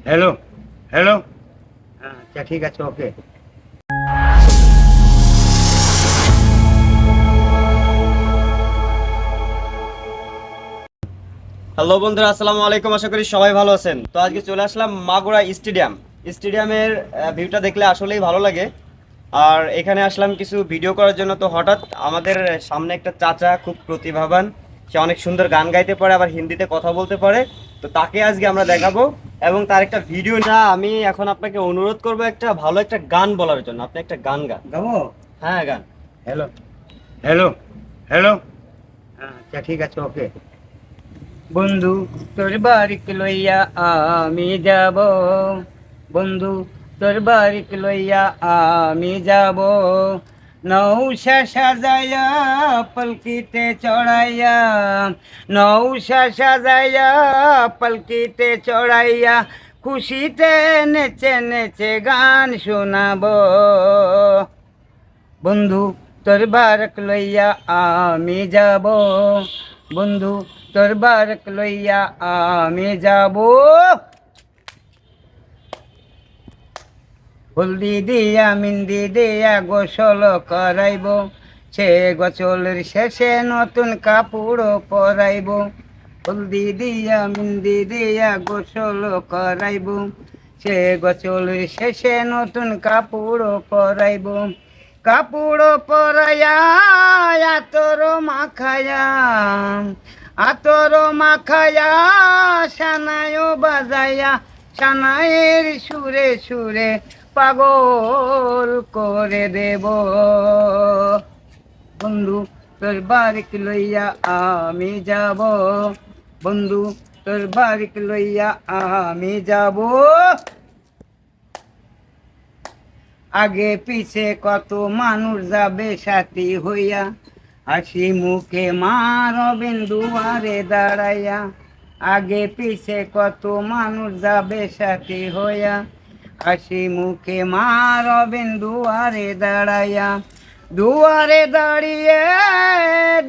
Hello hello. হ্যাঁ আচ্ছা ঠিক আছে, ওকে। হ্যালো বন্ধুরা, আসসালামু আলাইকুম। আশা করি সবাই ভালো আছেন। তো আজকে চলে আসলাম মাগুরা স্টেডিয়ামের ভিউটা দেখলে আসলেই ভালো লাগে। আর এখানে আসলাম কিছু ভিডিও করার জন্য। তো হঠাৎ আমাদের সামনে একটা চাচা, খুব প্রতিভাবান, সে অনেক সুন্দর গান গাইতে পারে, আবার হিন্দিতে কথা বলতে পারে। তো তাকে আজকে আমরা দেখাবো এবং তার একটা ভিডিও। না, আমি এখন আপনাকে অনুরোধ করবো একটা ভালো একটা গান বলার জন্য। আপনি একটা গান গান। গাবো। হ্যাঁ, গান। Hello hello hello. হ্যাঁ আচ্ছা ঠিক আছে, ওকে। বন্ধু তোর বাড়িতে লইয়া আমি যাব, বন্ধু তোর বাড়িতে লইয়া আমি যাব, নৌশা সাজাইয়া পলকিতে চড়াইয়া, নৌশা সাজাইয়া পলকিতে চড়াইয়া, খুশিতে নেচে নেচে গান শোনাবো। বন্ধু তোর বারক লইয়া আমি যাব, বন্ধু তোর বারক লইয়া আমি যাব। হলদি দিয়া মিন্দি দিয়া গোসল করাইব, সে গোসলের শেষে নতুন কাপড় পরাইব। হলদি দিয়া মিন্দি দিয়া গোসল করাইব, সে গোসলের শেষে নতুন কাপড় পরাইব। কাপড় পরাইয়া আতর মাখায়া, আতর মাখায়া, সানায় বাজায়া, সানায়ের সুরে সুরে পাগল করে দেব। বন্ধু তোর বাড়িক লইয়া আমি যাব, বন্ধু তোর বাড়িক লইয়া আমি যাব। আগে পিছে কত মানুষ যাবে সাথী হইয়া, হাসি মুখে মা রবেন দুয়ারে দাঁড়াইয়া। আগে পিছে কত মানুষ যাবে সাথী হইয়া, হাসি মুখে মা রবেন দুয়ারে দাঁড়াইয়া। দুয়ারে দাঁড়িয়ে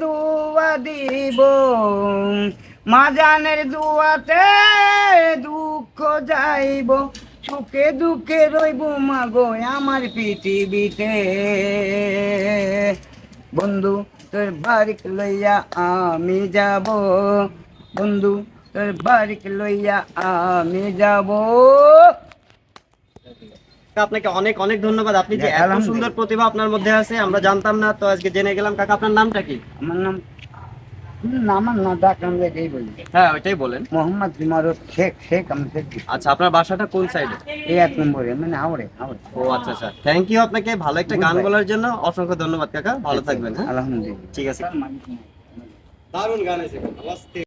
দুয়া দিব, মাজানের দুয়াতে দুঃখ যাইব, সুখে দুঃখে রইব মাগো আমার পৃথিবীতে। বন্ধু তোর বাড়িক লইয়া আমি যাব, বন্ধু তোর বাড়িক লইয়া আমি যাব। আপনাকে অনেক অনেক ধন্যবাদ। আপনি যে এত আলহামদুলিল্লাহ। সুন্দর প্রতিভা আপনার মধ্যে আছে আমরা জানতাম না, তো আজকে জেনে গেলাম। কাকা, আপনার নামটা কি? আমার নাম, আমার না ডাক আমি এটাই বলি, হ্যাঁ, ওইটাই বলেন। মোহাম্মদ ইমারত শেখ, শেখ আমি শেখ। আচ্ছা, আপনার বাসাটা কোন সাইডে? এই 1 নম্বরে, মানে হাওড়ে হাওড়ে। ও আচ্ছা আচ্ছা, থ্যাংক ইউ আপনাকে ভালো একটা গান বলার জন্য। অসংখ্য ধন্যবাদ কাকা, ভালো থাকবেন। হ্যাঁ, আলহামদুলিল্লাহ। ঠিক আছে। দারুণ গান আছে।